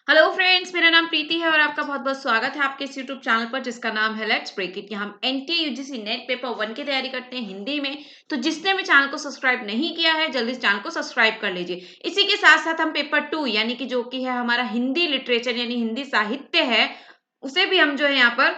Hello friends, मेरा नाम प्रीति है और आपका बहुत बहुत स्वागत है आपके इस यूट्यूब चैनल पर जिसका नाम है लेट्स ब्रेक इट। हम एनटीए यूजीसी नेट पेपर 1 की तैयारी करते हैं हिंदी में। तो जिसने भी चैनल को सब्सक्राइब नहीं किया है जल्दी इस चैनल को सब्सक्राइब कर लीजिए। इसी के साथ साथ हम पेपर 2 यानी कि जो कि है हमारा हिंदी लिटरेचर यानी हिंदी साहित्य है, उसे भी हम जो है यहाँ पर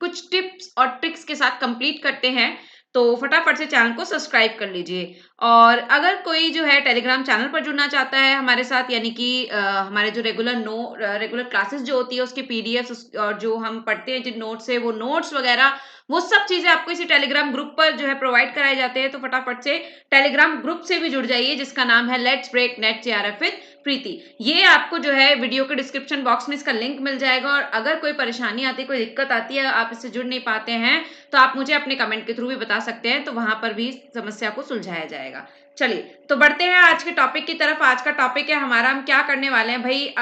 कुछ टिप्स और ट्रिक्स के साथ कंप्लीट करते हैं। तो फटाफट से चैनल को सब्सक्राइब कर लीजिए। और अगर कोई जो है टेलीग्राम चैनल पर जुड़ना चाहता है हमारे साथ, यानी कि हमारे जो रेगुलर क्लासेस जो होती है उसके पीडीएफ और जो हम पढ़ते हैं जिन नोट्स है वो नोट्स वगैरह वो सब चीजें आपको इसी टेलीग्राम ग्रुप पर जो है प्रोवाइड कराए जाते हैं। तो फटाफट से टेलीग्राम ग्रुप से भी जुड़ जाइए जिसका नाम है let's break NET JRF with Preeti. ये आपको जो है वीडियो के डिस्क्रिप्शन बॉक्स में इसका लिंक मिल जाएगा। और अगर कोई परेशानी आती है, कोई दिक्कत आती है, आप इससे जुड़ नहीं पाते हैं, तो आप मुझे अपने कमेंट के थ्रू भी बता सकते हैं, तो वहां पर भी समस्या को सुलझाया जाएगा। चलिए तो बढ़ते हैं आज के टॉपिक की तरफ। आज का टॉपिक है हमारा, हम क्या करने वाले हैं भाई,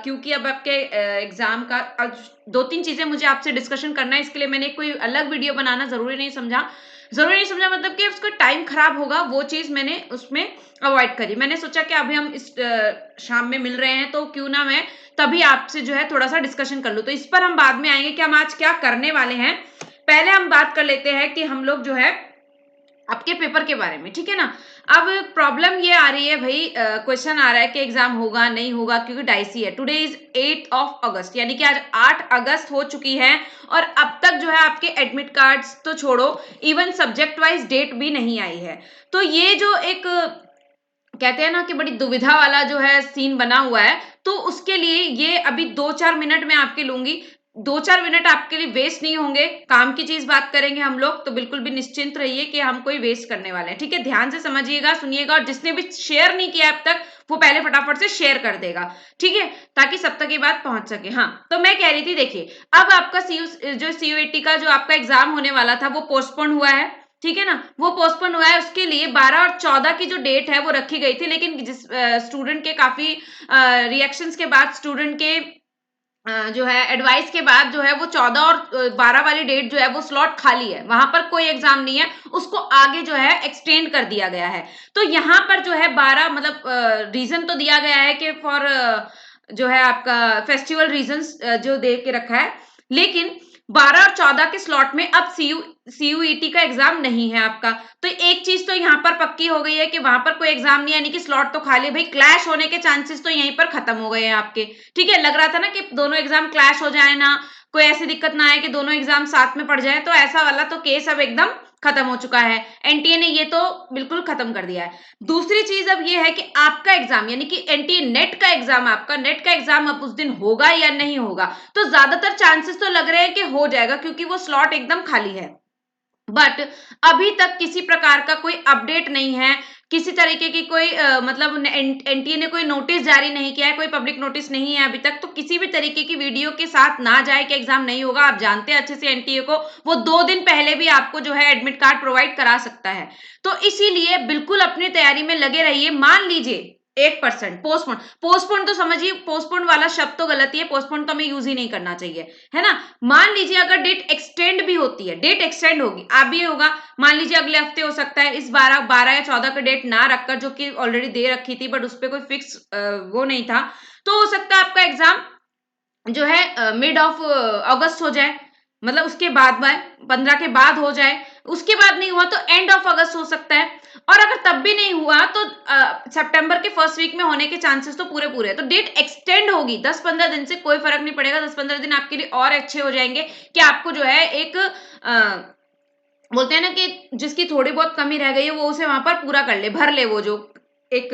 क्योंकि अब आपके एग्जाम का दो तीन चीजें मुझे आपसे डिस्कशन करना है, इसके लिए मैंने कोई अलग वीडियो बनाना जरूरी नहीं समझा मतलब कि उसका टाइम खराब होगा, वो चीज मैंने उसमें अवॉइड करी। मैंने सोचा कि अभी हम इस शाम में मिल रहे हैं तो क्यों ना मैं तभी आपसे जो है थोड़ा सा डिस्कशन कर लूं। तो इस पर हम बाद में आएंगे कि हम आज क्या करने वाले हैं। पहले हम बात कर लेते हैं कि हम लोग जो है आपके पेपर के बारे में, ठीक है ना। अब प्रॉब्लम ये आ रही है भाई, क्वेश्चन आ रहा है कि एग्जाम होगा नहीं होगा, क्योंकि डाइसी है। टुडे इज 8 ऑफ अगस्त, यानी कि आज 8 अगस्त हो चुकी है और अब तक जो है आपके एडमिट कार्ड्स तो छोड़ो, इवन सब्जेक्ट वाइज डेट भी नहीं आई है। तो ये जो एक कहते हैं ना कि बड़ी दुविधा वाला जो है सीन बना हुआ है, तो उसके लिए ये अभी 2-4 मिनट में आपके लूंगी। 2-4 मिनट आपके लिए वेस्ट नहीं होंगे, काम की चीज बात करेंगे हम लोग, तो बिल्कुल भी निश्चिंत रहिए कि हम कोई वेस्ट करने वाले हैं। ठीक है, ध्यान से समझिएगा, सुनिएगा, और जिसने भी शेयर नहीं किया अब तक वो पहले फटाफट से शेयर कर देगा, ठीक है, ताकि सब तक ये बात पहुंच सके। हाँ, तो मैं कह रही थी, देखिए अब आपका सीयूईटी का जो आपका एग्जाम होने वाला था वो पोस्टपोन हुआ है, ठीक है ना। वो पोस्टपोन हुआ है, उसके लिए 12 और 14 की जो डेट है वो रखी गई थी, लेकिन जिस स्टूडेंट के काफी रिएक्शंस के बाद, स्टूडेंट के जो है एडवाइस के बाद जो है वो 14 और 12 वाली डेट जो है वो स्लॉट खाली है, वहां पर कोई एग्जाम नहीं है, उसको आगे जो है एक्सटेंड कर दिया गया है। तो यहाँ पर जो है 12 मतलब रीजन तो दिया गया है कि फॉर जो है आपका फेस्टिवल रीजंस जो दे के रखा है, लेकिन 12 और 14 के स्लॉट में अब सीयूईटी का एग्जाम नहीं है आपका। तो एक चीज तो यहाँ पर पक्की हो गई है कि वहां पर कोई एग्जाम नहीं है, यानी कि स्लॉट तो खाली। भाई क्लैश होने के चांसेस तो यहीं पर खत्म हो गए हैं आपके, ठीक है। लग रहा था ना कि दोनों एग्जाम क्लैश हो जाए, ना कोई ऐसी दिक्कत ना आए कि दोनों एग्जाम साथ में पड़ जाए, तो ऐसा वाला तो केस अब एकदम खत्म हो चुका है। एनटीए ने ये तो बिल्कुल खत्म कर दिया है। दूसरी चीज अब ये है कि आपका एग्जाम यानी कि एनटीए नेट का एग्जाम, आपका नेट का एग्जाम अब उस दिन होगा या नहीं होगा। तो ज्यादातर चांसेस तो लग रहे हैं कि हो जाएगा, क्योंकि वो स्लॉट एकदम खाली है। बट अभी तक किसी प्रकार का कोई अपडेट नहीं है, किसी तरीके की कोई मतलब एनटीए ने कोई नोटिस जारी नहीं किया है, कोई पब्लिक नोटिस नहीं है अभी तक। तो किसी भी तरीके की वीडियो के साथ ना जाए कि एग्जाम नहीं होगा। आप जानते हैं अच्छे से एनटीए को, वो 2 दिन पहले भी आपको जो है एडमिट कार्ड प्रोवाइड करा सकता है। तो इसीलिए बिल्कुल अपनी तैयारी में लगे रहिए। मान लीजिए 1% पोस्टपोन, पोस्टपोन तो समझिए, पोस्टपोन वाला शब्द तो गलत ही है, पोस्टपोन तो हमें यूज ही नहीं करना चाहिए, है ना। मान लीजिए अगर डेट एक्सटेंड भी होती है, डेट एक्सटेंड होगी, अब ये होगा, मान लीजिए अगले हफ्ते हो सकता है, इस 12 या 14 का डेट ना रखकर, जो कि ऑलरेडी दे रखी थी बट उस पर कोई फिक्स वो नहीं था, तो हो सकता है आपका एग्जाम जो है मिड ऑफ अगस्त हो जाए, मतलब उसके बाद में 15 के बाद हो जाए। उसके बाद नहीं हुआ तो एंड ऑफ अगस्त हो सकता है। और अगर तब भी नहीं हुआ तो सितंबर के फर्स्ट वीक में होने के चांसेस तो पूरे पूरे है। तो डेट एक्सटेंड होगी 10-15 दिन से, कोई फर्क नहीं पड़ेगा। 10-15 दिन आपके लिए और अच्छे हो जाएंगे कि आपको जो है एक बोलते हैं ना कि जिसकी थोड़ी बहुत कमी रह गई है वो उसे वहां पर पूरा कर ले, भर ले, वो जो एक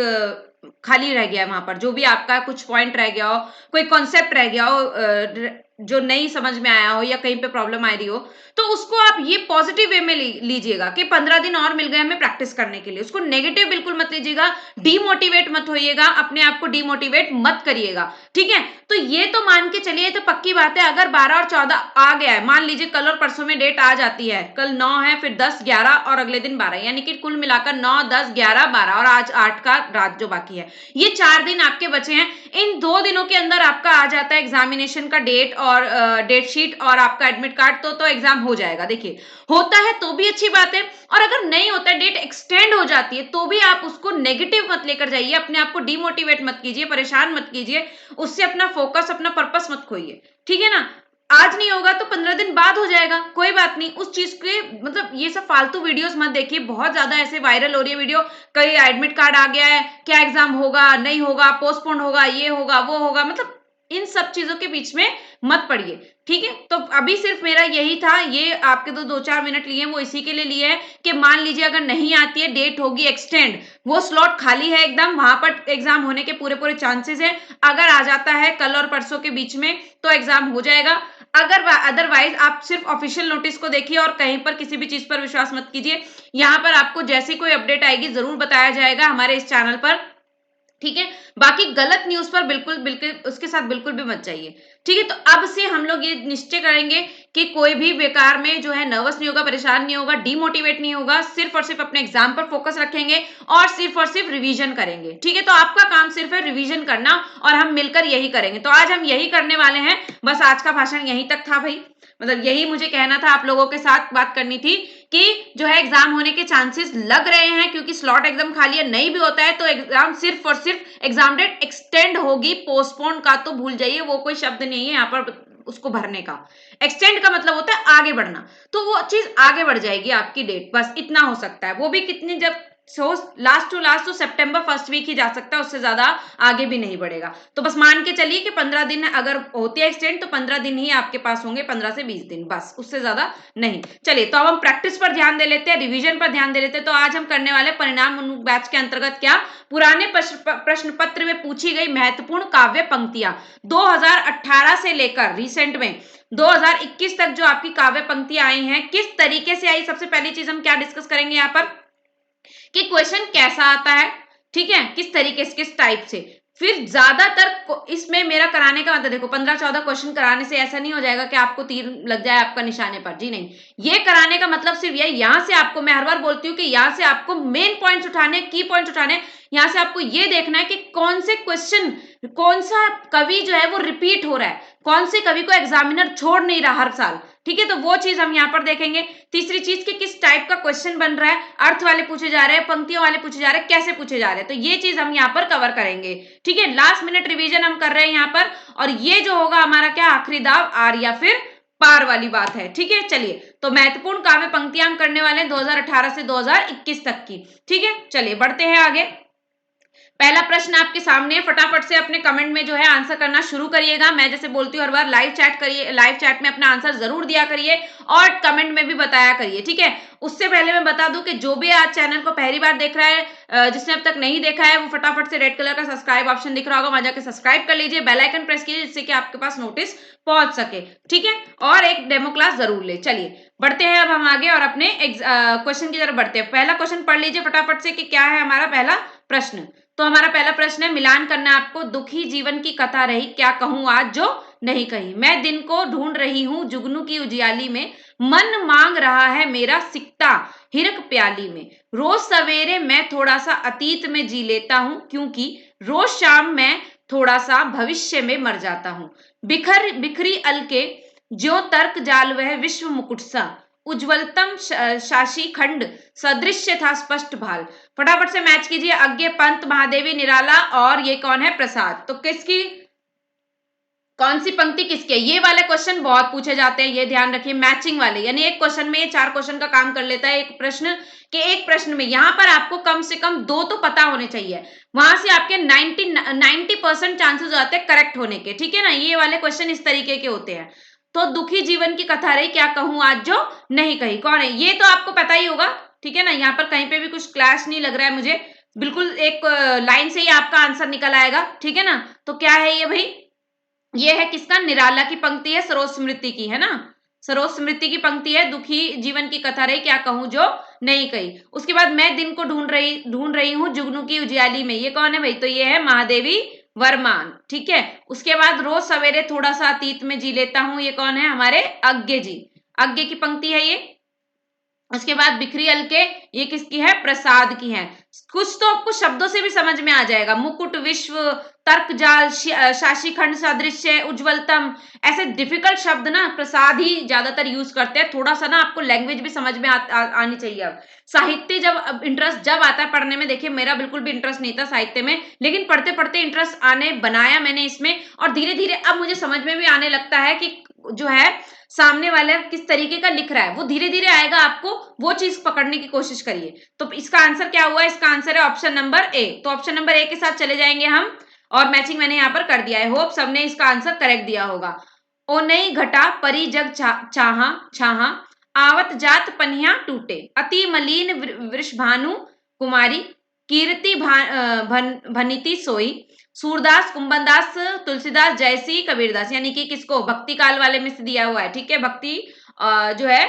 खाली रह गया है वहां पर, जो भी आपका कुछ पॉइंट रह गया हो, कोई कॉन्सेप्ट रह गया हो जो नहीं समझ में आया हो या कहीं पे प्रॉब्लम आ रही हो, तो उसको आप ये पॉजिटिव वे में लीजिएगा कि 15 दिन और मिल गए हमें प्रैक्टिस करने के लिए। उसको नेगेटिव बिल्कुल मत लीजिएगा, डीमोटिवेट मत होइएगा, अपने आप को डीमोटिवेट मत करिएगा, ठीक है। तो ये तो मान के चलिए, तो पक्की बात है, अगर 12 और 14 आ गया है, मान लीजिए कल और परसों में डेट आ जाती है, कल 9 है, फिर 10-11 और अगले दिन 12, यानी कि कुल मिलाकर 9-10-11-12 और आज 8 का रात जो बाकी है, ये 4 दिन आपके बचे हैं। इन 2 दिनों के अंदर आपका आ जाता है एग्जामिनेशन का डेट और डेट शीट और आपका एडमिट कार्ड तो एग्जाम हो जाएगा। देखिए होता है तो भी अच्छी बात है, और अगर नहीं होता है, डेट एक्सटेंड हो जाती है, तो भी आप उसको नेगेटिव मत लेकर जाइए, अपने आप को डिमोटिवेट मत कीजिए, परेशान मत कीजिए, उससे अपना फोकस, अपना पर्पस मत खोइए, ठीक है ना। आज नहीं होगा तो 15 दिन बाद हो जाएगा, कोई बात नहीं। उस चीज के मतलब ये सब फालतू वीडियोस मत देखिए, बहुत ज्यादा ऐसे वायरल हो रही है वीडियो, कहीं एडमिट कार्ड आ गया है, क्या एग्जाम होगा, नहीं होगा, पोस्टपोन होगा, ये होगा, वो होगा, मतलब इन सब चीजों के बीच में मत पड़िए, ठीक है। तो अभी सिर्फ मेरा यही था, ये आपके तो 2-4 मिनट लिए वो इसी के लिए लिए है कि मान लीजिए अगर नहीं आती है, डेट होगी एक्सटेंड, वो स्लॉट खाली है एकदम, वहां पर एग्जाम होने के पूरे पूरे चांसेस है। अगर आ जाता है कल और परसों के बीच में तो एग्जाम हो जाएगा, अगर अदरवाइज आप सिर्फ ऑफिशियल नोटिस को देखिए और कहीं पर किसी भी चीज पर विश्वास मत कीजिए। यहाँ पर आपको जैसी कोई अपडेट आएगी जरूर बताया जाएगा हमारे इस चैनल पर, ठीक है। बाकी गलत न्यूज पर बिल्कुल बिल्कुल उसके साथ बिल्कुल भी मत जाइए, ठीक है। तो अब से हम लोग ये निश्चय करेंगे कि कोई भी बेकार में जो है नर्वस नहीं होगा, परेशान नहीं होगा, डिमोटिवेट नहीं होगा, सिर्फ और सिर्फ अपने एग्जाम पर फोकस रखेंगे और सिर्फ रिवीजन करेंगे, ठीक है। तो आपका काम सिर्फ है रिवीजन करना और हम मिलकर यही करेंगे। तो आज हम यही करने वाले हैं, बस आज का भाषण यहीं तक था भाई, मतलब यही मुझे कहना था, आप लोगों के साथ बात करनी थी कि जो है एग्जाम होने के चांसेस लग रहे हैं, क्योंकि स्लॉट एकदम खाली है, नहीं भी होता है तो एग्जाम सिर्फ और सिर्फ एग्जाम डेट एक्सटेंड होगी, पोस्टपोन का तो भूल जाइए, वो कोई शब्द नहीं है यहाँ पर उसको भरने का। एक्सटेंड का मतलब होता है आगे बढ़ना, तो वो चीज आगे बढ़ जाएगी आपकी डेट, बस इतना हो सकता है। वो भी कितनी, जब लास्ट टू लास्ट तो सितंबर फर्स्ट वीक ही जा सकता है, उससे ज्यादा आगे भी नहीं बढ़ेगा। तो बस मान के चलिए कि 15 दिन अगर होती है एक्सटेंड तो 15 दिन ही आपके पास होंगे, 15 से 20 दिन, बस उससे ज्यादा नहीं। चलिए तो अब हम प्रैक्टिस पर ध्यान दे लेते हैं, रिवीजन पर ध्यान दे लेते हैं। तो आज हम करने वाले परिणाम उन्मुख बैच के अंतर्गत क्या, पुराने प्रश्न पत्र में पूछी गई महत्वपूर्ण काव्य पंक्तियां 2018 से लेकर रिसेंट में 2021 तक जो आपकी काव्य पंक्तियां आई हैं, किस तरीके से आई। सबसे पहली चीज हम क्या डिस्कस करेंगे यहाँ पर कि क्वेश्चन कैसा आता है, ठीक है, किस तरीके से, किस टाइप से। फिर ज्यादातर इसमें मेरा कराने का मतलब, देखो 15-14 क्वेश्चन कराने से ऐसा नहीं हो जाएगा कि आपको तीर लग जाए आपका निशाने पर, जी नहीं। ये कराने का मतलब सिर्फ यही, यहां से आपको, मैं हर बार बोलती हूँ कि यहां से आपको मेन पॉइंट्स उठाने, की पॉइंट्स उठाने, यहां से आपको ये देखना है कि कौन से क्वेश्चन, कौन सा कवि जो है वो रिपीट हो रहा है, कौन से कवि को एग्जामिनर छोड़ नहीं रहा हर साल, ठीक है। तो वो चीज हम यहाँ पर देखेंगे। तीसरी चीज कि किस टाइप का क्वेश्चन बन रहा है, अर्थ वाले पूछे जा रहे हैं, पंक्तियों वाले पूछे जा रहे हैं, कैसे पूछे जा रहे हैं, तो ये चीज हम यहाँ पर कवर करेंगे, ठीक है। लास्ट मिनट रिवीजन हम कर रहे हैं यहाँ पर, और ये जो होगा हमारा क्या, आखिरी दाव आर या फिर पार वाली बात है, ठीक है। चलिए तो महत्वपूर्ण काव्य पंक्तियां हम करने वाले हैं 2018 से 2021 तक की, ठीक है। चलिए बढ़ते हैं आगे। पहला प्रश्न आपके सामने, फटाफट से अपने कमेंट में जो है आंसर करना शुरू करिएगा। मैं जैसे बोलती हूँ हर बार, लाइव चैट करिए, लाइव चैट में अपना आंसर जरूर दिया करिए और कमेंट में भी बताया करिए, ठीक है। उससे पहले मैं बता दूं कि जो भी आज चैनल को पहली बार देख रहा है, जिसने अब तक नहीं देखा है, वो फटाफट से रेड कलर का सब्सक्राइब ऑप्शन दिख रहा होगा, वहां जाकर सब्सक्राइब कर लीजिए, बेल आइकन प्रेस कीजिए जिससे कि आपके पास नोटिस पहुंच सके, ठीक है। और एक डेमो क्लास जरूर ले। चलिए बढ़ते हैं अब हम आगे और अपने क्वेश्चन की तरफ बढ़ते हैं। पहला क्वेश्चन पढ़ लीजिए फटाफट से कि क्या है हमारा पहला प्रश्न। तो हमारा पहला प्रश्न है, मिलान करना है आपको। दुखी जीवन की कथा रही, क्या कहूं आज जो नहीं कही। मैं दिन को ढूंढ रही हूं जुगनू की उजियाली में, मन मांग रहा है मेरा सिकता हिरक प्याली में। रोज सवेरे मैं थोड़ा सा अतीत में जी लेता हूं, क्योंकि रोज शाम मैं थोड़ा सा भविष्य में मर जाता हूं। बिखरी अलके ज्यो तर्क जाल वह विश्व मुकुट सा, उज्ज्वलतम शाशी खंड सदृश्य था स्पष्ट भाल। फटाफट से मैच कीजिए, अज्ञे पंत महादेवी निराला और ये कौन है, प्रसाद। तो किसकी, कौन सी पंक्ति किसकी है, ये वाले क्वेश्चन बहुत पूछे जाते हैं, ये ध्यान रखिए, मैचिंग वाले, यानी एक क्वेश्चन में ये 4 क्वेश्चन का काम कर लेता है एक प्रश्न के। एक प्रश्न में यहाँ पर आपको कम से कम 2 तो पता होने चाहिए, वहां से आपके 90% चांसेस हो जाते हैं करेक्ट होने के, ठीक है ना। ये वाले क्वेश्चन इस तरीके के होते हैं। तो दुखी जीवन की कथा रही, क्या कहूं आज जो नहीं कही, कौन है, ये तो आपको पता ही होगा, ठीक है ना। यहाँ पर कहीं पे भी कुछ क्लैश नहीं लग रहा है मुझे, बिल्कुल एक लाइन से ही आपका आंसर निकल आएगा, ठीक है ना। तो क्या है ये भाई, ये है किसका, निराला की पंक्ति है, सरोज स्मृति की, है ना। सरोज स्मृति की पंक्ति है, दुखी जीवन की कथा रही, क्या कहूं जो नहीं कही। उसके बाद मैं दिन को ढूंढ रही हूँ जुगनू की उजियाली में, ये कौन है भाई, तो ये है महादेवी वर्मान, ठीक है। उसके बाद रोज सवेरे थोड़ा सा अतीत में जी लेता हूं, ये कौन है, हमारे अज्ञे जी, अज्ञे की पंक्ति है ये। उसके बाद बिखरी अलके, ये किसकी है, प्रसाद की है। कुछ तो आपको शब्दों से भी समझ में आ जाएगा। मुकुट, विश्व, तर्कजाल, शाशीखंड, सादृश्य, उज्ज्वलतम, ऐसे डिफिकल्ट शब्द ना प्रसाद ही ज्यादातर यूज करते हैं। थोड़ा सा ना आपको लैंग्वेज भी समझ में आनी चाहिए। अब साहित्य जब इंटरेस्ट जब आता है पढ़ने में, देखिए मेरा बिल्कुल भी इंटरेस्ट नहीं था साहित्य में, लेकिन पढ़ते पढ़ते इंटरेस्ट आने बनाया मैंने इसमें, और धीरे धीरे अब मुझे समझ में भी आने लगता है कि जो है सामने वाला किस तरीके का लिख रहा है, वो धीरे धीरे आएगा, आपको वो चीज पकड़ने की कोशिश करिए। तो इसका आंसर क्या हुआ? इसका आंसर है ऑप्शन नंबर ए। तो ऑप्शन नंबर ए के साथ चले जाएंगे हम, और मैचिंग मैंने यहाँ पर कर दिया है। होप सबने इसका आंसर करेक्ट दिया होगा। ओ नई घटा परी जग चाहा छाहा, आवत जात पनिया टूटे, अति मलिन वृषभानु कुमारी, कीर्ति भनिति सोई, सूरदास, कुंभनदास, तुलसीदास, जयसी, कबीरदास। यानी कि किसको? भक्ति काल वाले में से दिया हुआ है। ठीक है, भक्ति जो है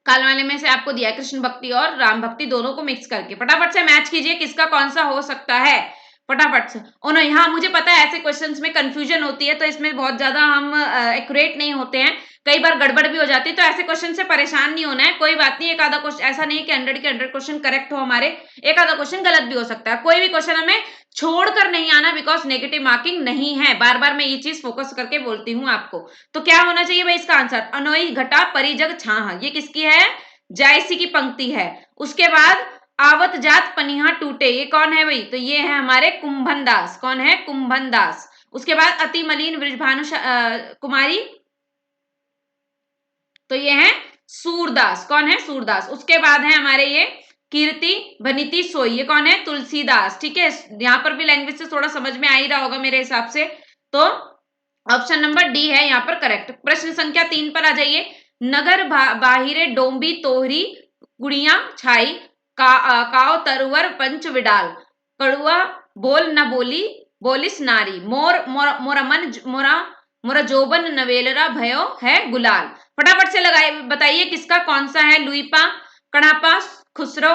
काल वाले में से आपको दिया है, कृष्ण भक्ति और राम भक्ति दोनों को मिक्स करके। फटाफट से मैच कीजिए किसका कौन सा हो सकता है, फटाफट से। ओ नहीं, हाँ मुझे पता है ऐसे क्वेश्चंस में कंफ्यूजन होती है, तो इसमें बहुत ज्यादा हम एक्यूरेट नहीं होते हैं, कई बार गड़बड़ भी हो जाती है। तो ऐसे क्वेश्चन से परेशान नहीं होना है, कोई बात नहीं। एक आधा क्वेश्चन ऐसा नहीं कि 100 के 100 क्वेश्चन करेक्ट हो हमारे, एक आधा क्वेश्चन गलत भी हो सकता है। कोई भी क्वेश्चन हमें छोड़कर नहीं आना, बिकॉज नेगेटिव मार्किंग नहीं है। बार बार मैं ये चीज फोकस करके बोलती हूँ आपको। तो क्या होना चाहिए भाई इसका आंसर? अनोई घटा परिजग छाहा, ये किसकी है? जायसी की पंक्ति है। उसके बाद आवत जात पनिहा टूटे, ये कौन है भाई? तो ये है हमारे कुंभन दास। कौन है? कुंभन दास। उसके बाद अति मलिन वृषभानु कुमारी, तो ये है सूरदास। कौन है? सूरदास। उसके बाद है हमारे ये कीर्ति भनिति सोई, ये कौन है? तुलसीदास। ठीक है, यहां पर भी लैंग्वेज से थोड़ा समझ में आ ही रहा होगा मेरे हिसाब से। तो ऑप्शन नंबर डी है यहाँ पर करेक्ट। प्रश्न संख्या 3 पर आ जाइए। नगर बाहिरे डोंबी तोहरी गुड़िया छाई, काव तरुवर पंच विडाल, कड़ुआ बोल न बोली बोलिस नारी, मोर मोरा मन मोरा जोबन नवेलरा भयो है गुलाल। फटाफट से लगाइए, बताइए किसका कौन सा है? लुईपा, कणापा, खुसरो,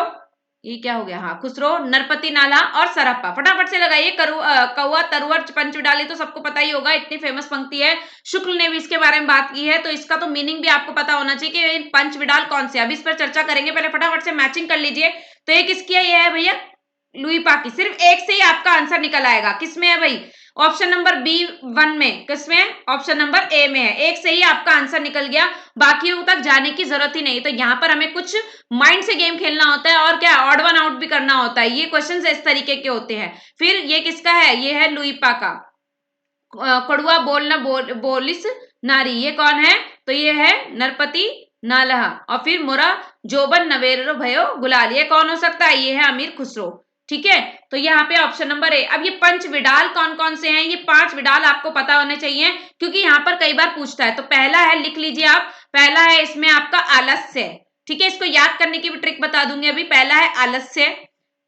ये क्या हो गया? हाँ, खुसरो, नरपति नाला और सरप्पा। फटाफट से लगाइए। कौआ तरुवर पंच डाले तो सबको पता ही होगा, इतनी फेमस पंक्ति है। शुक्ल ने भी इसके बारे में बात की है, तो इसका तो मीनिंग भी आपको पता होना चाहिए कि पंच विडाल कौन से। अभी इस पर चर्चा करेंगे, पहले फटाफट से मैचिंग कर लीजिए। तो ये किसकी है? ये है भैया लुईपा की। सिर्फ एक से ही आपका आंसर निकल आएगा। किसमें है भाई? ऑप्शन नंबर B1 में। किसमें? ऑप्शन नंबर ए में है। एक से ही आपका आंसर निकल गया, बाकियों तक जाने की जरूरत ही नहीं। तो यहाँ पर हमें कुछ माइंड से गेम खेलना होता है, और क्या ऑड वन आउट भी करना होता है। ये क्वेश्चन इस तरीके के होते हैं। फिर ये किसका है? ये है लुईपा का। कड़ुआ बोलना बोलिस नारी, ये कौन है? तो ये है नरपति नालहा। और फिर मोरा जोबन नवेरो भयो गुलाल, ये कौन हो सकता है? ये है अमीर खुसरो। ठीक है, तो यहाँ पे ऑप्शन नंबर ए। अब ये पंच विडाल कौन कौन से हैं? ये 5 विडाल आपको पता होने चाहिए, क्योंकि यहाँ पर कई बार पूछता है। तो पहला है, लिख लीजिए आप, पहला है इसमें आपका आलस्य। ठीक है, इसको याद करने की भी ट्रिक बता दूंगी अभी। पहला है आलस्य,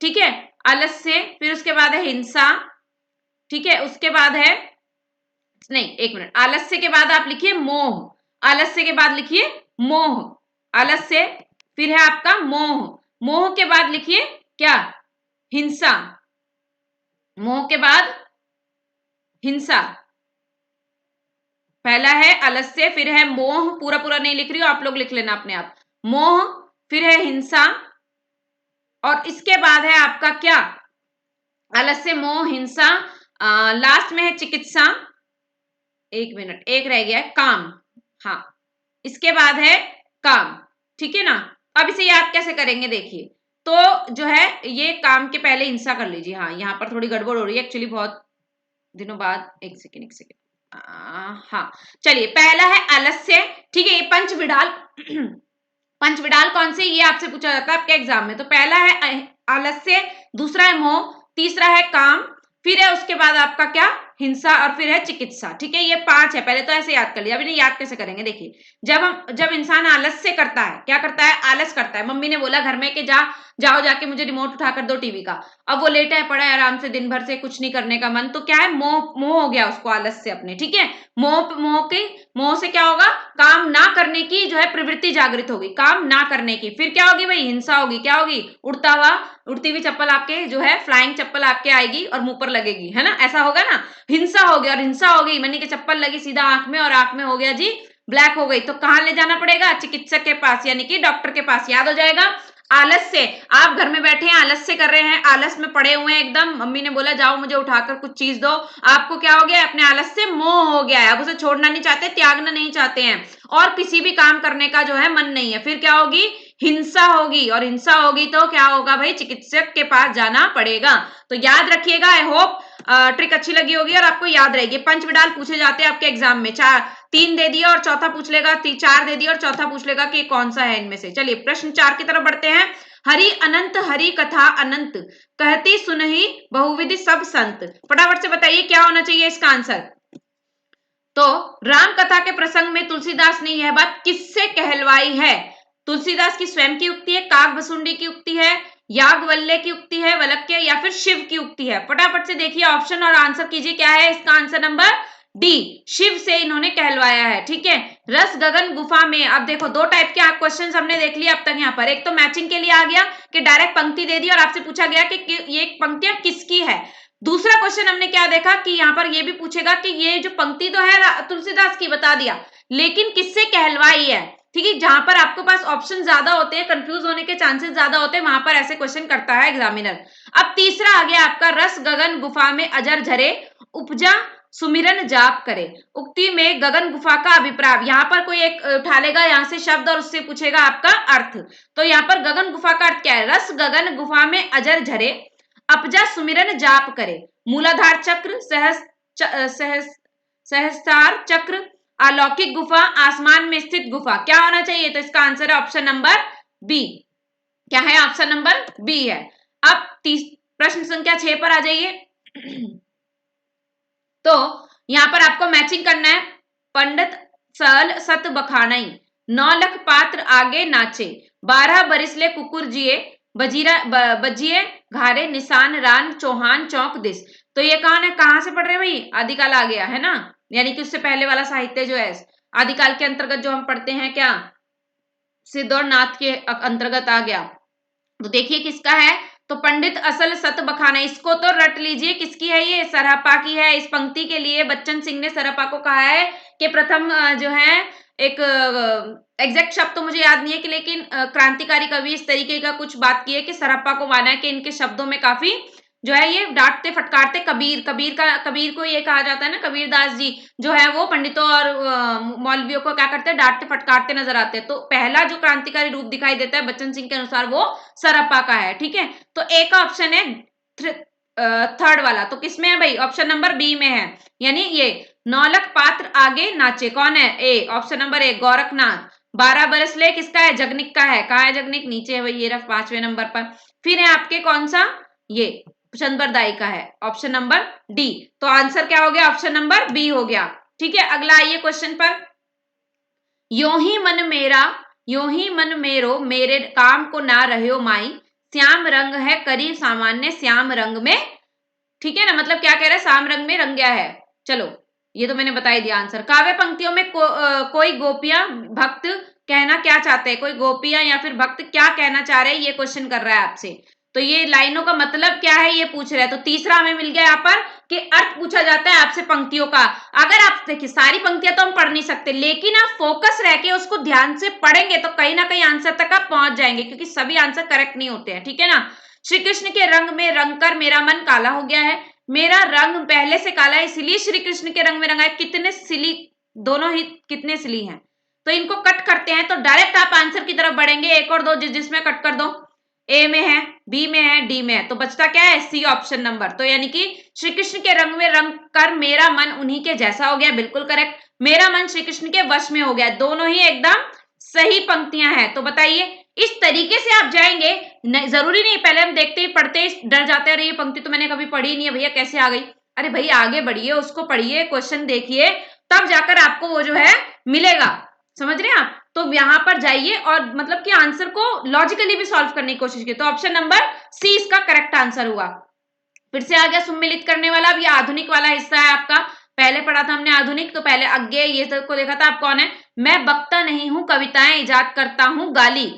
ठीक है, आलस्य। फिर उसके बाद है हिंसा, ठीक है, उसके बाद है, नहीं एक मिनट, आलस्य के बाद आप लिखिए मोह, आलस्य के बाद लिखिए मोह, आलस्य। फिर है आपका मोह, मोह के बाद लिखिए क्या? हिंसा, मोह के बाद हिंसा। पहला है आलस्य, फिर है मोह, पूरा पूरा नहीं लिख रही हो आप लोग, लिख लेना अपने आप। मोह, फिर है हिंसा, और इसके बाद है आपका क्या? आलस्य, मोह, हिंसा, लास्ट में है चिकित्सा। एक मिनट, एक रह गया है, काम। हाँ, इसके बाद है काम। ठीक है ना? अब इसे याद कैसे करेंगे देखिए। तो जो है ये काम के पहले हिंसा कर लीजिए। हाँ, यहाँ पर थोड़ी गड़बड़ हो रही है एक्चुअली, बहुत दिनों बाद। एक सेकेंड एक सेकेंड। हाँ, चलिए, पहला है आलस्य। ठीक है, ये पंच विडाल पंच विडाल कौन से? ये आपसे पूछा जाता है आपके एग्जाम में। तो पहला है आलस्य, दूसरा है मोह, तीसरा है काम, फिर है उसके बाद आपका क्या? हिंसा, और फिर है चिकित्सा। ठीक है, ये 5 है। पहले तो ऐसे याद कर लिया। अब इन्हें याद कैसे करेंगे देखिए। जब इंसान आलस्य करता है, क्या करता है? आलस करता है। मम्मी ने बोला घर में कि जाओ जाके मुझे रिमोट उठा कर दो टीवी का। अब वो लेटा है, पड़ा है आराम से, दिन भर से कुछ नहीं करने का मन, तो क्या है? मोह हो गया उसको, आलस्य अपने। ठीक है, मोह से क्या होगा? काम ना करने की जो है प्रवृत्ति जागृत होगी, काम ना करने की। फिर क्या होगी भाई? हिंसा होगी। क्या होगी? उड़ती हुई चप्पल आपके जो है, फ्लाइंग चप्पल आपके आएगी और मुंह पर लगेगी, है ना? ऐसा होगा ना? हिंसा हो गया, और हिंसा हो गई मनी की चप्पल लगी सीधा आंख में, और आंख में हो गया जी ब्लैक हो गई। तो कहां ले जाना पड़ेगा? चिकित्सक के पास, यानी कि डॉक्टर के पास। याद हो जाएगा। आलस्य, आप घर में बैठे हैं, आलस्य कर रहे हैं, आलस में पड़े हुए हैं एकदम, मम्मी ने बोला जाओ मुझे उठाकर कुछ चीज दो, आपको क्या हो गया, अपने आलस से मोह हो गया है, अब उसे छोड़ना नहीं चाहते, त्यागना नहीं चाहते हैं, और किसी भी काम करने का जो है मन नहीं है, फिर क्या होगी, हिंसा होगी, और हिंसा होगी तो क्या होगा भाई, चिकित्सक के पास जाना पड़ेगा। तो याद रखिएगा, आई होप ट्रिक अच्छी लगी होगी और आपको याद रहेगी। पंच विडाल पूछे जाते हैं आपके एग्जाम में, 3 दे दिया और चौथा पूछ लेगा, 4 दे दिया और चौथा पूछ लेगा कि कौन सा है इनमें से। चलिए प्रश्न 4 की तरफ बढ़ते हैं। हरि अनंत हरि कथा अनंत, कहती सुनहि बहुविधि सब संत। फटाफट से बताइए क्या होना चाहिए इसका आंसर। तो राम कथा के प्रसंग में तुलसीदास ने यह बात किससे कहलवाई है? तुलसीदास की स्वयं की उक्ति है, काकभसुंडी की उक्ति है, याज्ञवल्क्य की उक्ति है, वल्क्य, या फिर शिव की उक्ति है। फटाफट से देखिए ऑप्शन और आंसर कीजिए क्या है इसका आंसर। नंबर डी, शिव से इन्होंने कहलवाया है। ठीक है, रस गगन गुफा में, अब देखो 2 टाइप के क्वेश्चन हमने देख लिया अब तक यहाँ पर। एक तो मैचिंग के लिए आ गया कि डायरेक्ट पंक्ति दे दी और आपसे पूछा गया कि ये पंक्तियां किसकी है। दूसरा क्वेश्चन हमने क्या देखा कि यहाँ पर ये भी पूछेगा कि ये जो पंक्ति तो है तुलसीदास की, बता दिया, लेकिन किससे कहलवाई है। ठीक है, जहां पर आपके पास ऑप्शन ज्यादा होते हैं, कंफ्यूज होने के चांसेस ज्यादा होते हैं, वहां पर ऐसे क्वेश्चन करता है एग्जामिनर। अब तीसरा आ गया आपका, रस गगन गुफा में अजर झरे, उपजा सुमिरन जाप करे। उक्ति में गगन गुफा का अभिप्राय, यहाँ पर कोई एक उठा लेगा यहाँ से शब्द और उससे पूछेगा आपका अर्थ। तो यहाँ पर गगन गुफा का अर्थ क्या है, रस गगन गुफा में अजर झरे, अपजा सुमिरन जाप करे, मूलाधार चक्र, सहस्त्रार चक्र, अलौकिक गुफा, आसमान में स्थित गुफा। क्या होना चाहिए, तो इसका आंसर है ऑप्शन नंबर बी। क्या है, ऑप्शन नंबर बी है। अब प्रश्न संख्या 6 पर आ जाइए। तो यहां पर आपको मैचिंग करना है। पंडित सल सत बखानई, 9 लख पात्र आगे नाचे, 12 बरिसले कुकुर जिए, बजिए घारे निशान रान चौहान चौक दिस। तो ये कौन है, कहां से पढ़ रहे हैं भाई, आदिकाल आ गया है ना, यानी कि उससे पहले वाला साहित्य जो है आदिकाल के अंतर्गत जो हम पढ़ते हैं, क्या सिद्ध और नाथ के अंतर्गत आ गया। तो देखिए किसका है, तो पंडित असल सत बखाना, इसको तो रट लीजिए किसकी है, ये सरहप्पा की है। इस पंक्ति के लिए बच्चन सिंह ने सरहप्पा को कहा है कि प्रथम जो है एक एग्जैक्ट शब्द तो मुझे याद नहीं है कि, लेकिन क्रांतिकारी कवि इस तरीके का कुछ बात की है कि सरहप्पा को माना है कि इनके शब्दों में काफी जो है ये डांटते फटकारते, कबीर को ये कहा जाता है ना, कबीरदास जी जो है वो पंडितों और मौलवियों को क्या करते हैं, डांटते फटकारते नजर आते हैं। तो पहला जो क्रांतिकारी रूप दिखाई देता है बच्चन सिंह के अनुसार वो सरहप्पा का है। ठीक है, तो ए का ऑप्शन है थर्ड वाला, तो किसमें है भाई, ऑप्शन नंबर बी में है, यानी ये 9 लख पात्र आगे नाचे, कौन है, ए, ऑप्शन नंबर ए गोरखनाथ। 12 बरस ले किसका है, जगनिक का है, कहा है जगनिक, नीचे है भाई, ये रहा 5वें नंबर पर। फिर है आपके कौन सा, ये चंद्रबरदाई का है, ऑप्शन नंबर डी। तो आंसर क्या हो गया, ऑप्शन नंबर बी हो गया। ठीक है, अगला आइए क्वेश्चन पर। यो ही मन मेरा, यो ही मन मेरो, मेरे काम को ना रहो माई, श्याम रंग है करीब सामान्य श्याम रंग में। ठीक है ना, मतलब क्या कह रहा है, श्याम रंग में रंग गया है। चलो ये तो मैंने बता ही दिया आंसर। काव्य पंक्तियों में कोई गोपियां भक्त कहना क्या चाहते हैं, कोई गोपियां या फिर भक्त क्या कहना चाह रहे हैं, ये क्वेश्चन कर रहा है आपसे। तो ये लाइनों का मतलब क्या है ये पूछ रहा है। तो तीसरा हमें मिल गया यहाँ पर कि अर्थ पूछा जाता है आपसे पंक्तियों का। अगर आप देखिए सारी पंक्तियां तो हम पढ़ नहीं सकते, लेकिन आप फोकस रह के उसको ध्यान से पढ़ेंगे तो कहीं ना कहीं आंसर तक आप पहुंच जाएंगे, क्योंकि सभी आंसर करेक्ट नहीं होते हैं। ठीक है ना, श्री कृष्ण के रंग में रंग कर मेरा मन काला हो गया है, मेरा रंग पहले से काला है इसलिए श्री कृष्ण के रंग में रंगा है। कितने सिली, दोनों ही कितने सिली हैं। तो इनको कट करते हैं तो डायरेक्ट आप आंसर की तरफ बढ़ेंगे, एक और दो जिसमें कट कर दो, ए में है, बी में है, डी में है, तो बचता क्या है, सी ऑप्शन नंबर। तो यानी कि श्री कृष्ण के रंग में रंग कर मेरा मन उन्हीं के जैसा हो गया, बिल्कुल करेक्ट। मेरा मन श्री कृष्ण के वश में हो गया, दोनों ही एकदम सही पंक्तियां हैं। तो बताइए इस तरीके से आप जाएंगे, जरूरी नहीं पहले हम देखते ही पढ़ते ही डर जाते हैं, अरे ये पंक्ति तो मैंने कभी पढ़ी नहीं है भैया कैसे आ गई। अरे भाई आगे बढ़िए, उसको पढ़िए, क्वेश्चन देखिए, तब जाकर आपको वो जो है मिलेगा। समझ रहे हैं आप, तो यहां पर जाइए और मतलब कि आंसर को लॉजिकली भी सॉल्व करने की कोशिश की। तो ऑप्शन नंबर सी इसका करेक्ट आंसर हुआ। फिर से आ गया सुम्मिलित करने वाला। अब ये आधुनिक वाला हिस्सा है आपका, पहले पढ़ा था हमने आधुनिक, तो पहले आगे ये को देखा था। आप कौन है, मैं बकता नहीं हूं कविताएं इजाद करता हूं गाली,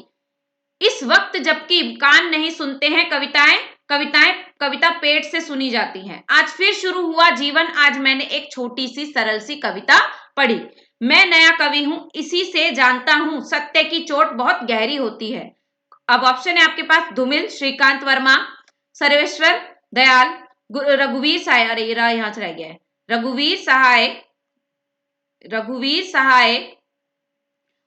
इस वक्त जबकि कान नहीं सुनते हैं कविताएं, कविता पेट से सुनी जाती हैं। आज फिर शुरू हुआ जीवन, आज मैंने एक छोटी सी सरल सी कविता पढ़ी, मैं नया कवि हूं इसी से जानता हूं सत्य की चोट बहुत गहरी होती है। अब ऑप्शन है आपके पास धूमिल, श्रीकांत वर्मा, सर्वेश्वर दयाल, रघुवीर सहाय, अरे यहां से रह गया है, रघुवीर सहाय,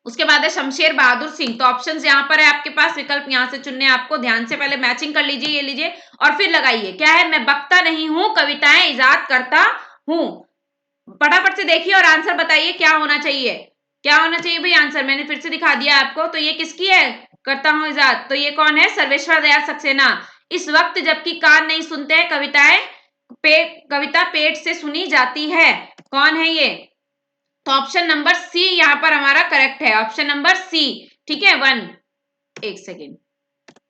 उसके बाद है शमशेर बहादुर सिंह। तो ऑप्शंस यहाँ पर है आपके पास, विकल्प यहाँ से चुनने आपको, ध्यान से पहले मैचिंग कर लीजिए, ये लीजिए और फिर लगाइए। क्या है, मैं बकता नहीं हूं, कविताएं इजाद करता हूं। फटाफट से देखिए और आंसर बताइए क्या होना चाहिए, क्या होना चाहिए भाई आंसर। मैंने फिर से दिखा दिया आपको। तो ये किसकी है, करता हूं इजाद, तो ये कौन है, सर्वेश्वर दयाल सक्सेना। इस वक्त जबकि कान नहीं सुनते हैं, कविता पेट से सुनी जाती है, कौन है ये, तो ऑप्शन नंबर सी यहां पर हमारा करेक्ट है, ऑप्शन नंबर सी। ठीक है, 1 एक सेकेंड,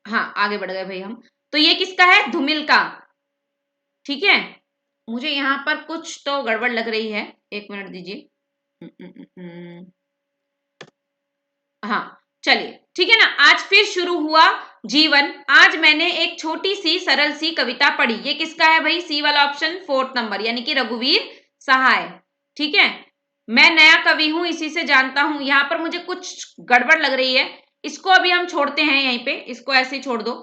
हाँ आगे बढ़ गए भाई हम। तो ये किसका है, धूमिल का। ठीक है, मुझे यहां पर कुछ तो गड़बड़ लग रही है, एक मिनट दीजिए। हाँ चलिए, ठीक है ना। आज फिर शुरू हुआ जीवन, आज मैंने एक छोटी सी सरल सी कविता पढ़ी, ये किसका है भाई, सी वाला ऑप्शन, 4th नंबर, यानी कि रघुवीर सहाय। ठीक है, मैं नया कवि हूं इसी से जानता हूं, यहां पर मुझे कुछ गड़बड़ लग रही है, इसको अभी हम छोड़ते हैं यहीं पे, इसको ऐसे ही छोड़ दो।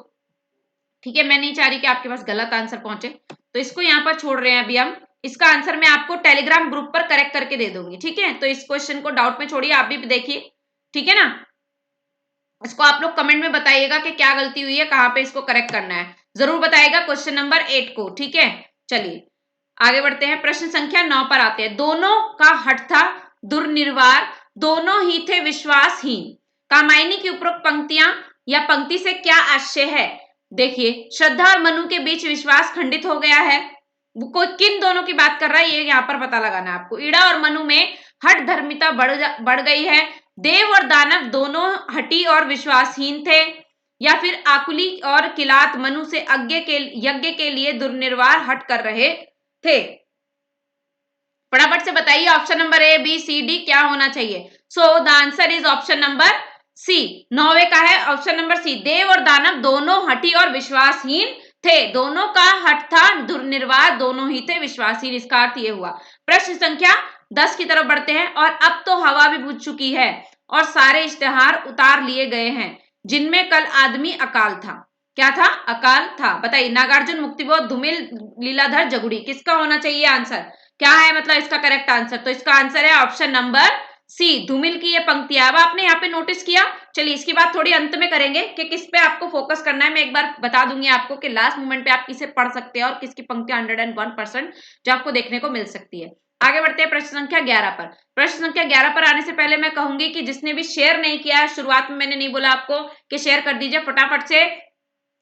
ठीक है, मैं नहीं चाह रही कि आपके पास गलत आंसर पहुंचे, तो इसको यहाँ पर छोड़ रहे हैं अभी हम। इसका आंसर मैं आपको टेलीग्राम ग्रुप पर करेक्ट करके दे दूंगी। ठीक है, तो इस क्वेश्चन को डाउट में छोड़िए, आप भी देखिए। ठीक है ना, इसको आप लोग कमेंट में बताइएगा कि क्या गलती हुई है, कहां पे इसको करेक्ट करना है, जरूर बताइएगा क्वेश्चन नंबर 8 को। ठीक है, चलिए आगे बढ़ते हैं, प्रश्न संख्या 9 पर आते हैं। दोनों का हठ था दुर्निर्वार, दोनों ही थे विश्वासहीन। कामायनी की उपरोक्त पंक्तियां या पंक्ति से क्या आशय है। देखिए, श्रद्धा और मनु के बीच विश्वास खंडित हो गया है, वो कोई किन दोनों की बात कर रहा है ये यहाँ पर पता लगाना है आपको। ईड़ा और मनु में हठ धर्मिता बढ़ गई है, देव और दानव दोनों हठी और विश्वासहीन थे, या फिर आकुली और किलात मनु से यज्ञ के लिए दुर्निर्वार हट कर रहे थे। फटाफट से बताइए option number A B C D क्या होना चाहिए। So the answer is option number C, 9वें का है ऑप्शन नंबर सी, देव और दानव दोनों हठी और विश्वासहीन थे, दोनों का हठ था दुर्निर्वार, दोनों ही थे विश्वासहीन, इसका अर्थ ये हुआ। प्रश्न संख्या 10 की तरफ बढ़ते हैं। और अब तो हवा भी बुझ चुकी है और सारे इश्तेहार उतार लिए गए हैं, जिनमें कल आदमी अकाल था। क्या था, अकाल था। बताइए, नागार्जुन, मुक्तिबोध, धूमिल, लीलाधर, जगुड़ी, किसका होना चाहिए आंसर, क्या है मतलब इसका करेक्ट आंसर। तो इसका आंसर है ऑप्शन नंबर सी, धूमिल की ये पंक्तियां। अब आपने यहाँ पे नोटिस किया, चलिए इसकी बात थोड़ी अंत में करेंगे कि किस पे आपको फोकस करना है। मैं एक बार बता दूंगी आपको कि लास्ट मोमेंट पे आप किसे पढ़ सकते हैं और किसकी पंक्तियां 101% जो आपको देखने को मिल सकती है। आगे बढ़ते हैं प्रश्न संख्या 11 पर। प्रश्न संख्या 11 पर आने से पहले मैं कहूंगी कि जिसने भी शेयर नहीं किया है, शुरुआत में मैंने नहीं बोला आपको कि शेयर कर दीजिए, फटाफट से,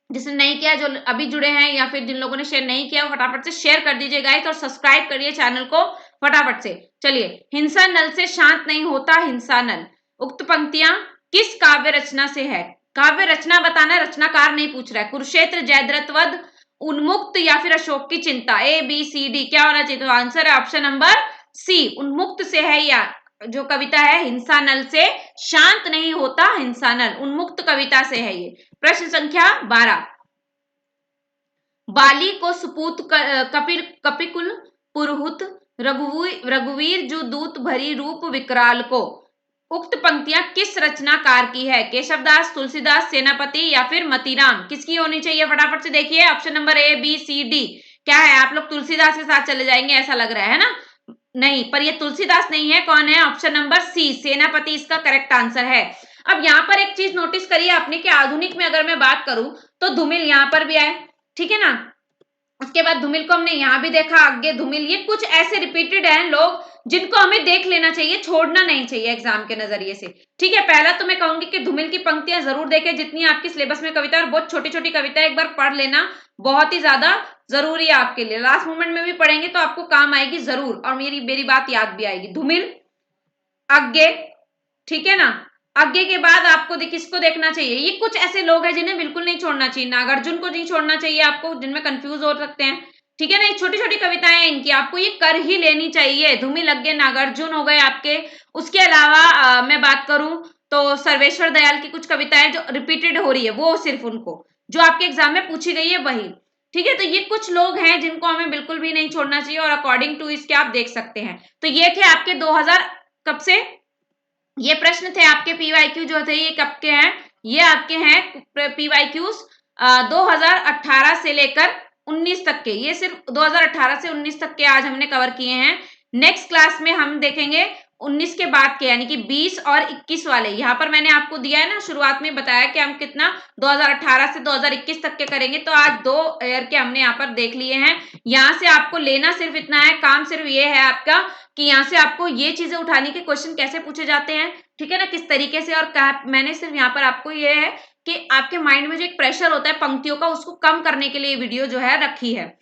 जिसने नहीं किया, जो अभी जुड़े हैं या फिर जिन लोगों ने शेयर नहीं किया, फटाफट से शेयर कर दीजिए गाइस, और सब्सक्राइब करिए चैनल को फटाफट से। चलिए, हिंसा नल से शांत नहीं होता हिंसा नल, उक्त पंक्तियां किस काव्य रचना से है। काव्य रचना बताना, रचनाकार नहीं पूछ रहा है। कुरुक्षेत्र, जयद्रथ वध, उन्मुक्त या फिर अशोक की चिंता, ए बी सी डी क्या होना चाहिए। तो आंसर है ऑप्शन नंबर सी, उन्मुक्त से है, या जो कविता है हिंसा नल से, शांत नहीं होता हिंसा नल, उन्मुक्त कविता से है ये। प्रश्न संख्या 12, बाली को सुपूत कपिकुल पुरहुत, रघुवीर जो दूत भरी रूप विकराल को, उक्त पंक्तियां किस रचनाकार की है। केशवदास, तुलसीदास, सेनापति या फिर मतीराम, किसकी होनी चाहिए, फटाफट से देखिए option number A B C D क्या है। आप लोग तुलसीदास के साथ चले जाएंगे ऐसा लग रहा है ना, नहीं, पर ये तुलसीदास नहीं है, कौन है, ऑप्शन नंबर सी, सेनापति इसका करेक्ट आंसर है। अब यहाँ पर एक चीज नोटिस करिए आपने कि आधुनिक में अगर मैं बात करूं तो धूमिल यहाँ पर भी आए, ठीक है ना। उसके बाद धूमिल को हमने यहाँ भी देखा, आगे धूमिल, ये कुछ ऐसे रिपीटेड हैं लोग जिनको हमें देख लेना चाहिए, छोड़ना नहीं चाहिए एग्जाम के नजरिए से। ठीक है, पहला तो मैं कहूंगी कि धूमिल की पंक्तियां जरूर देखें, जितनी आपकी सिलेबस में कविता, और बहुत छोटी छोटी कविता एक बार पढ़ लेना बहुत ही ज्यादा जरूरी है आपके लिए, लास्ट मोमेंट में भी पढ़ेंगे तो आपको काम आएगी जरूर, और मेरी मेरी बात याद भी आएगी। धूमिल, आगे, ठीक है ना, आगे के बाद आपको किसको देखना चाहिए, ये कुछ ऐसे लोग हैं जिन्हें बिल्कुल नहीं छोड़ना चाहिए। नागार्जुन को नहीं छोड़ना चाहिए आपको, जिनमें कंफ्यूज हो सकते हैं, ठीक है ना। ये छोटी छोटी कविताएं हैं इनकी, आपको ये कर ही लेनी चाहिए। धूमिल, लग गए, नागार्जुन हो गए आपके। उसके अलावा मैं बात करूं तो सर्वेश्वर दयाल की कुछ कविताएं जो रिपीटेड हो रही है, वो सिर्फ उनको जो आपके एग्जाम में पूछी गई है वही, ठीक है। तो ये कुछ लोग हैं जिनको हमें बिल्कुल भी नहीं छोड़ना चाहिए, और अकॉर्डिंग टू इसके आप देख सकते हैं। तो ये थे आपके 2000 कब से, ये प्रश्न थे आपके पीवाईक्यू जो थे, ये कब के हैं, ये आपके हैं पीवाईक्यूज 2018 से लेकर 19 तक के। ये सिर्फ 2018 से 19 तक के आज हमने कवर किए हैं। नेक्स्ट क्लास में हम देखेंगे 19 के बाद के, यानी कि 20 और 21 वाले। यहाँ पर मैंने आपको दिया है ना, शुरुआत में बताया कि हम कितना 2018 से 2021 तक के करेंगे। तो आज 2 ईयर के हमने यहाँ पर देख लिए हैं। यहाँ से आपको लेना सिर्फ इतना है, काम सिर्फ ये है आपका कि यहाँ से आपको ये चीजें उठाने के क्वेश्चन कैसे पूछे जाते हैं, ठीक है ना, किस तरीके से। और मैंने सिर्फ यहाँ पर आपको ये है कि आपके माइंड में जो एक प्रेशर होता है पंक्तियों का, उसको कम करने के लिए वीडियो जो है रखी है।